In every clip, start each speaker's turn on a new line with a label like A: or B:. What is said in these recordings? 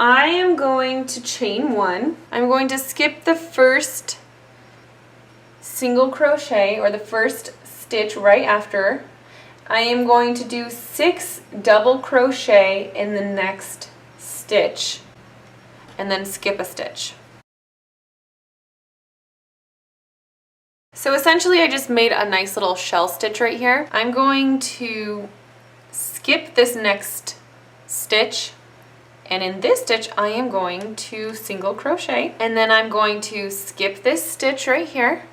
A: I am going to chain 1. I'm going to skip the first single crochet, or the first stitch right after. I am going to do 6 double crochet in the next stitch and then skip a stitch. So essentially I just made a nice little shell stitch right here. I'm going to skip this next stitch, and in this stitch I am going to single crochet, and then I'm going to skip this stitch right here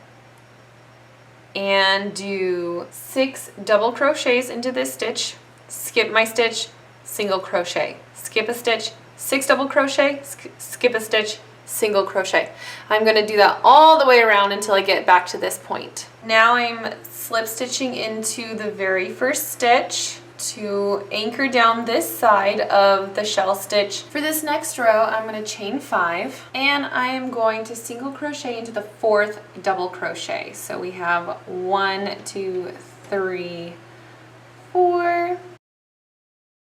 A: and do 6 double crochets into this stitch, skip my stitch, single crochet, skip a stitch, 6 double crochet, skip a stitch, single crochet. I'm going to do that all the way around until I get back to this point. Now I'm slip stitching into the very first stitch to anchor down this side of the shell stitch. For this next row, I'm going to chain 5, and I am going to single crochet into the 4th double crochet. So we have 1, 2, 3, 4.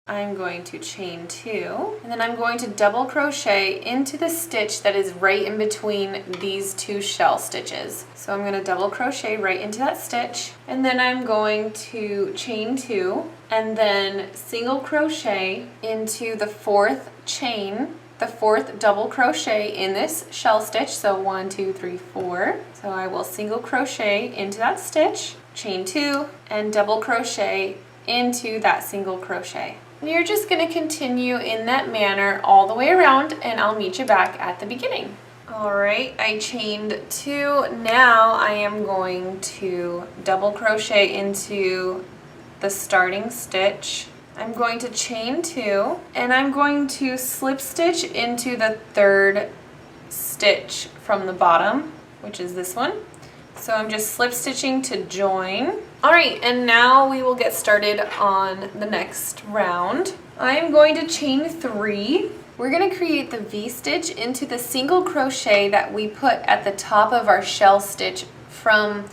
A: I'm going to chain 2, and then I'm going to double crochet into the stitch that is right in between these 2 shell stitches. So I'm going to double crochet right into that stitch, and then I'm going to chain 2 and then single crochet into the 4th chain, the 4th double crochet in this shell stitch. So 1, 2, 3, 4. So I will single crochet into that stitch, chain 2, and double crochet into that single crochet. And you're just going to continue in that manner all the way around, and I'll meet you back at the beginning. Alright, I chained 2. Now I am going to double crochet into the starting stitch. I'm going to chain 2, and I'm going to slip stitch into the 3rd stitch from the bottom, which is this one. So I'm just slip stitching to join. Alright, and now we will get started on the next round. I am going to chain 3. We're going to create the V-stitch into the single crochet that we put at the top of our shell stitch from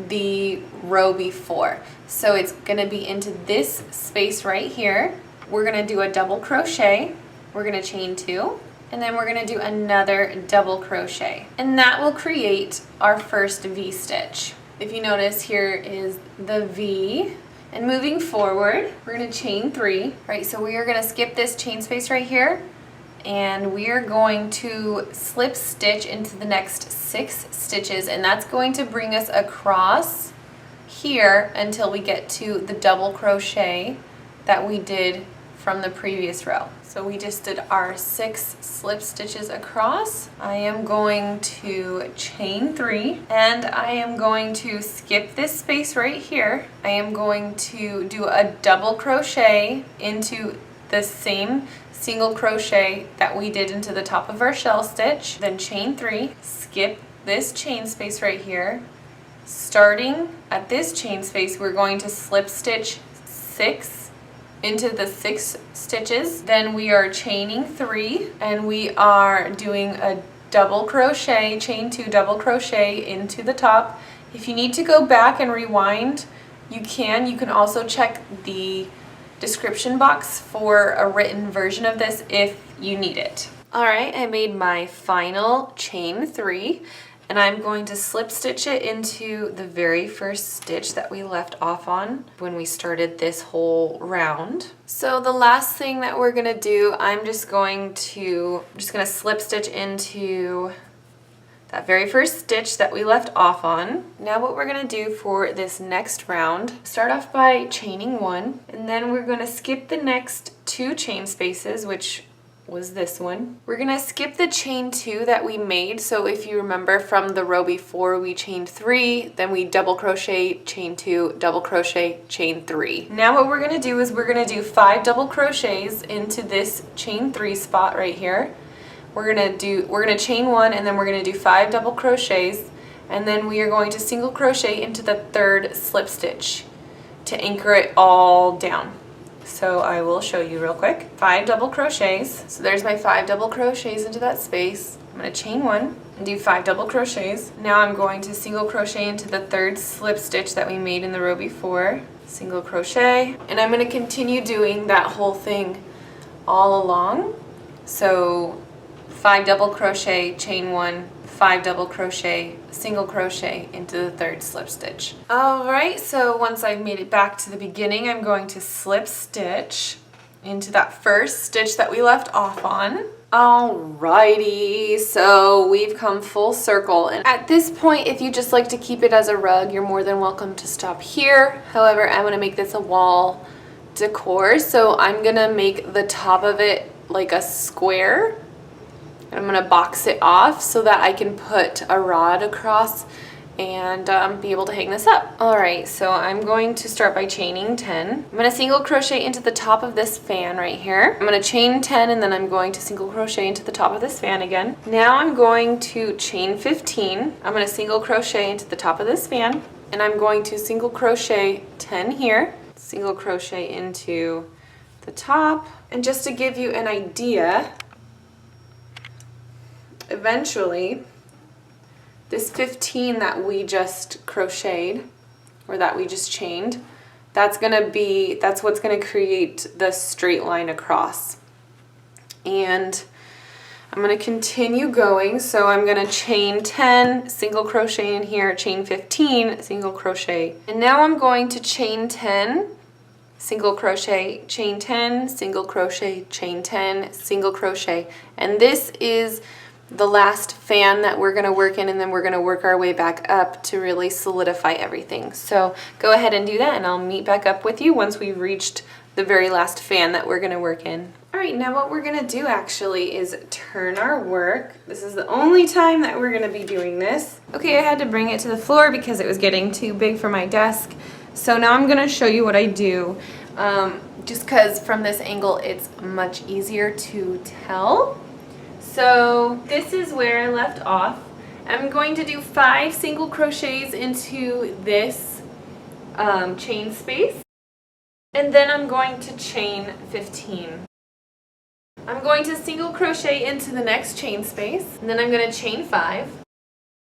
A: the row before. So it's going to be into this space right here. We're going to do a double crochet. We're going to chain 2. And then we're going to do another double crochet, and that will create our first V-stitch. If you notice, here is the V, and moving forward we're going to chain 3. Right, so we are going to skip this chain space right here, and we are going to slip stitch into the next 6 stitches, and that's going to bring us across here until we get to the double crochet that we did from the previous row. So we just did our 6 slip stitches across. I am going to chain 3, and I am going to skip this space right here. I am going to do a double crochet into the same single crochet that we did into the top of our shell stitch, then chain 3, skip this chain space right here. Starting at this chain space, we're going to slip stitch 6 into the 6 stitches. Then we are chaining 3, and we are doing a double crochet, chain 2, double crochet into the top. If you need to go back and rewind, you can. You can also check the description box for a written version of this if you need it. Alright, I made my final chain 3, and I'm going to slip stitch it into the very first stitch that we left off on when we started this whole round. So the last thing that we're going to do, I'm just going to slip stitch into that very first stitch that we left off on. Now what we're going to do for this next round, start off by chaining 1, and then we're going to skip the next 2 chain spaces, which was this one. We're gonna skip the chain 2 that we made. So if you remember from the row before, we chained 3, then we double crochet, chain 2, double crochet, chain 3. Now what we're gonna do is we're gonna do 5 double crochets into this chain 3 spot right here. We're gonna chain 1, and then we're gonna do 5 double crochets, and then we are going to single crochet into the 3rd slip stitch to anchor it all down. So I will show you real quick. 5 double crochets. So there's my 5 double crochets into that space. I'm going to chain 1 and do 5 double crochets. Now I'm going to single crochet into the 3rd slip stitch that we made in the row before. Single crochet. And I'm going to continue doing that whole thing all along So 5 double crochet, chain 1, 5 double crochet, single crochet into the 3rd slip stitch. Alright, so once I've made it back to the beginning, I'm going to slip stitch into that first stitch that we left off on. Alrighty, so we've come full circle, and at this point, if you just like to keep it as a rug, you're more than welcome to stop here. However, I'm going to make this a wall decor, so I'm going to make the top of it like a square, and I'm going to box it off so that I can put a rod across and be able to hang this up. Alright, so I'm going to start by chaining 10. I'm going to single crochet into the top of this fan right here. I'm going to chain 10 and then I'm going to single crochet into the top of this fan again. Now I'm going to chain 15. I'm going to single crochet into the top of this fan, and I'm going to single crochet 10 here, single crochet into the top. And just to give you an idea, eventually this 15 that we just crocheted, or that we just chained, that's what's gonna create the straight line across. And I'm gonna continue going, so I'm gonna chain 10, single crochet in here, chain 15, single crochet. And now I'm going to chain 10, single crochet, chain 10, single crochet, chain 10, single crochet. And this is the last fan that we're going to work in, and then we're going to work our way back up to really solidify everything. So go ahead and do that, and I'll meet back up with you once we've reached the very last fan that we're going to work in. Alright, now what we're going to do actually is turn our work. This is the only time that we're going to be doing this. Okay, I had to bring it to the floor because it was getting too big for my desk. So now I'm going to show you what I do, just because from this angle it's much easier to tell. So this is where I left off. I'm going to do 5 single crochets into this chain space, and then I'm going to chain 15. I'm going to single crochet into the next chain space, and then I'm going to chain 5,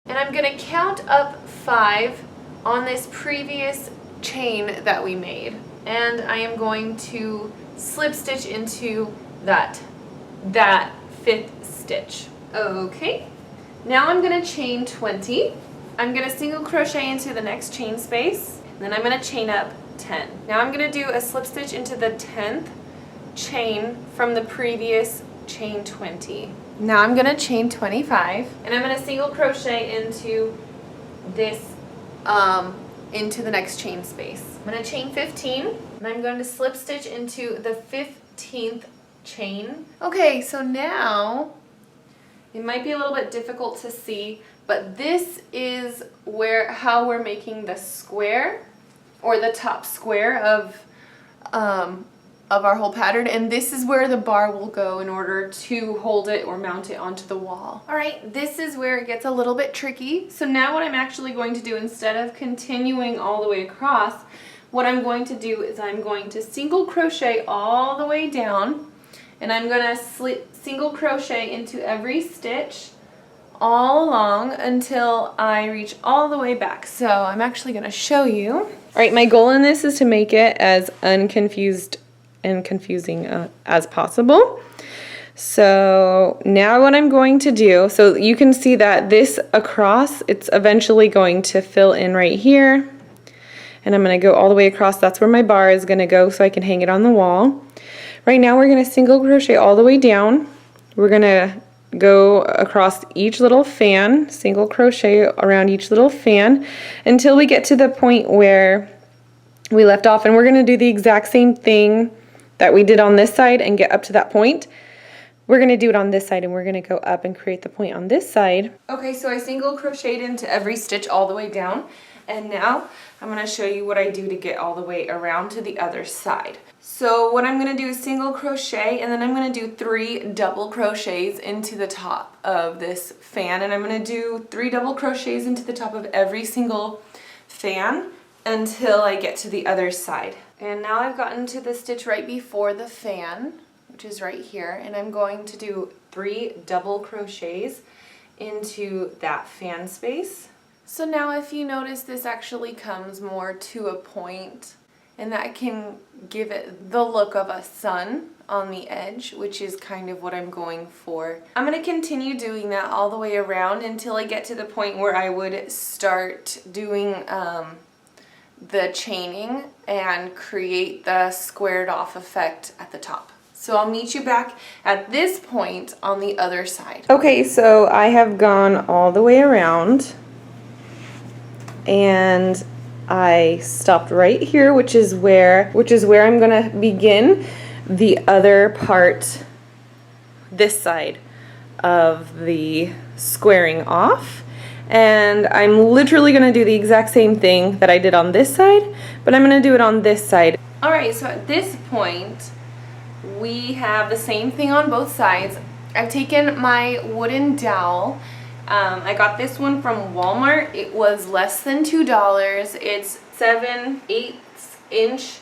A: and I'm going to count up 5 on this previous chain that we made, and I am going to slip stitch into that 5th stitch. Okay, now I'm going to chain 20. I'm going to single crochet into the next chain space, and then I'm going to chain up 10. Now I'm going to do a slip stitch into the 10th chain from the previous chain 20. Now I'm going to chain 25, and I'm going to single crochet into this into the next chain space. I'm going to chain 15, and I'm going to slip stitch into the 15th chain. Okay, so now it might be a little bit difficult to see, but this is how we're making the square, or the top square of our whole pattern, and this is where the bar will go in order to hold it or mount it onto the wall. Alright, this is where it gets a little bit tricky. So now what I'm actually going to do, instead of continuing all the way across, what I'm going to do is I'm going to single crochet all the way down, and I'm going to single crochet into every stitch all along until I reach all the way back. So I'm actually going to show you. Alright, my goal in this is to make it as unconfused and confusing as possible. So now what I'm going to do, so you can see that this across, it's eventually going to fill in right here, and I'm going to go all the way across. That's where my bar is going to go, so I can hang it on the wall. Right now we're going to single crochet all the way down. We're going to go across each little fan, single crochet around each little fan until we get to the point where we left off, and we're going to do the exact same thing that we did on this side and get up to that point. We're going to do it on this side, and we're going to go up and create the point on this side. Okay, so I single crocheted into every stitch all the way down, and now I'm going to show you what I do to get all the way around to the other side. So what I'm going to do is single crochet, and then I'm going to do 3 double crochets into the top of this fan, and I'm going to do 3 double crochets into the top of every single fan until I get to the other side. And now I've gotten to the stitch right before the fan, which is right here, and I'm going to do 3 double crochets into that fan space. So now if you notice, this actually comes more to a point, and that can give it the look of a sun on the edge, which is kind of what I'm going for. I'm going to continue doing that all the way around until I get to the point where I would start doing the chaining and create the squared off effect at the top. So I'll meet you back at this point on the other side. Okay, so I have gone all the way around and I stopped right here, which is where I'm gonna begin the other part, this side of the squaring off. And I'm literally gonna do the exact same thing that I did on this side, but I'm gonna do it on this side. All right, so at this point, we have the same thing on both sides. I've taken my wooden dowel. I got this one from Walmart. It was less than $2. It's 7/8 inch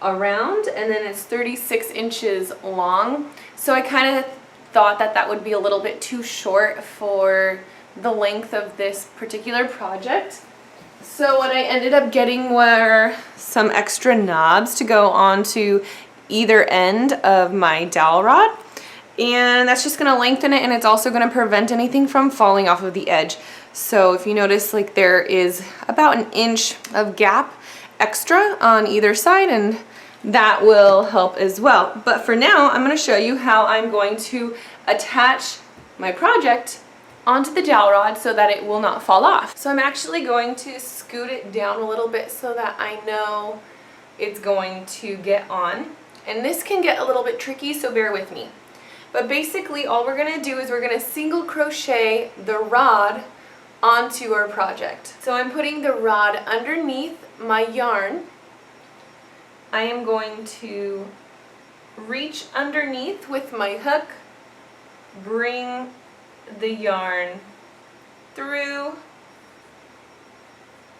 A: around, and then it's 36 inches long. So I kind of thought that that would be a little bit too short for the length of this particular project. So what I ended up getting were some extra knobs to go onto either end of my dowel rod, and that's just going to lengthen it, and it's also going to prevent anything from falling off of the edge. So if you notice, like, there is about an inch of gap extra on either side, and that will help as well. But for now, I'm going to show you how I'm going to attach my project onto the dowel rod so that it will not fall off. So I'm actually going to scoot it down a little bit so that I know it's going to get on. And this can get a little bit tricky, so bear with me. But basically all we're going to do is we're going to single crochet the rod onto our project. So I'm putting the rod underneath my yarn. I am going to reach underneath with my hook, bring the yarn through,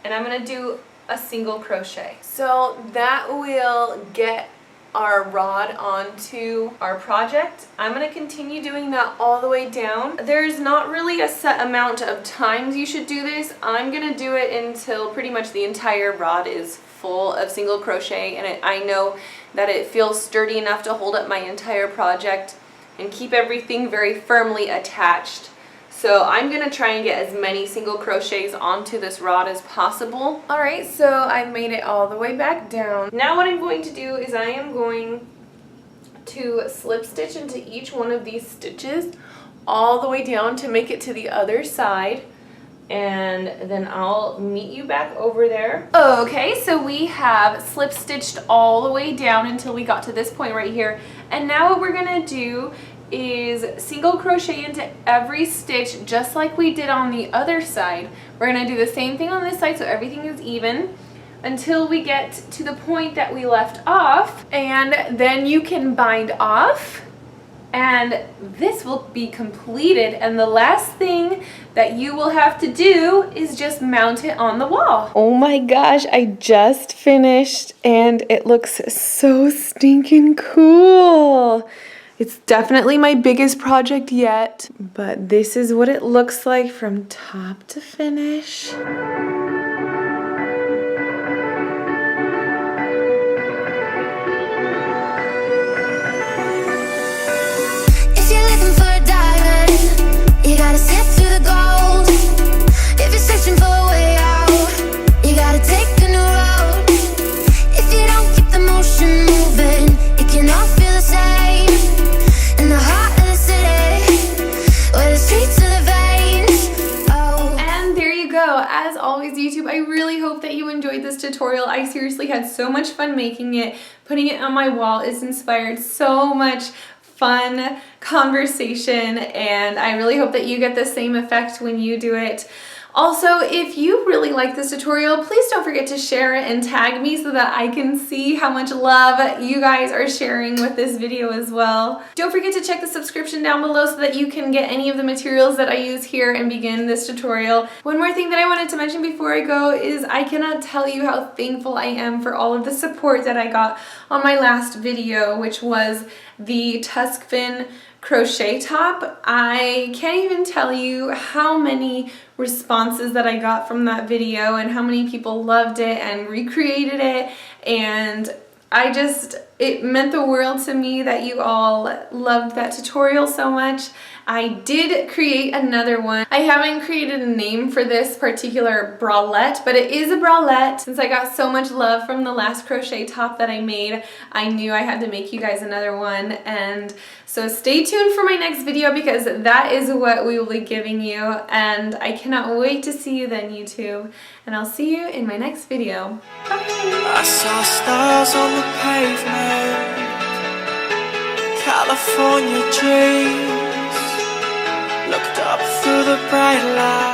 A: and I'm going to do a single crochet. So that will get our rod onto our project. I'm going to continue doing that all the way down. There's not really a set amount of times you should do this. I'm going to do it until pretty much the entire rod is full of single crochet, and I know that it feels sturdy enough to hold up my entire project and keep everything very firmly attached. So I'm going to try and get as many single crochets onto this rod as possible. Alright, so I've made it all the way back down. Now what I'm going to do is I am going to slip stitch into each one of these stitches all the way down to make it to the other side. And then I'll meet you back over there. Okay, so we have slip stitched all the way down until we got to this point right here. And now what we're going to do is single crochet into every stitch just like we did on the other side. We're going to do the same thing on this side so everything is even until we get to the point that we left off, and then you can bind off and this will be completed, and the last thing that you will have to do is just mount it on the wall. Oh my gosh, I just finished and it looks so stinking cool. It's definitely my biggest project yet, but this is what it looks like from top to finish.
B: If you're looking for a diamond, you gotta sift through the gold. If you're searching for a way out, you gotta take a new road. If you don't keep the motion moving, it can all feel the same. In the heart of the city, where the streets are the veins. Oh.
A: And there you go. As always, YouTube, I really hope that you enjoyed this tutorial. I seriously had so much fun making it. Putting it on my wall is inspired so much fun conversation, and I really hope that you get the same effect when you do it. Also, if you really like this tutorial, please don't forget to share it and tag me so that I can see how much love you guys are sharing with this video as well. Don't forget to check the subscription down below so that you can get any of the materials that I use here and begin this tutorial. One more thing that I wanted to mention before I go is I cannot tell you how thankful I am for all of the support that I got on my last video, which was the tusk fin crochet top. I can't even tell you how many responses that I got from that video and how many people loved it and recreated it, and it meant the world to me that you all loved that tutorial so much. I did create another one. I haven't created a name for this particular bralette, but it is a bralette. Since I got so much love from the last crochet top that I made, I knew I had to make you guys another one. And so stay tuned for my next video, because that is what we will be giving you. And I cannot wait to see you then, YouTube. And I'll see you in my next video. Bye!
C: I saw stars on the pavement, California dreams, looked up through the bright light.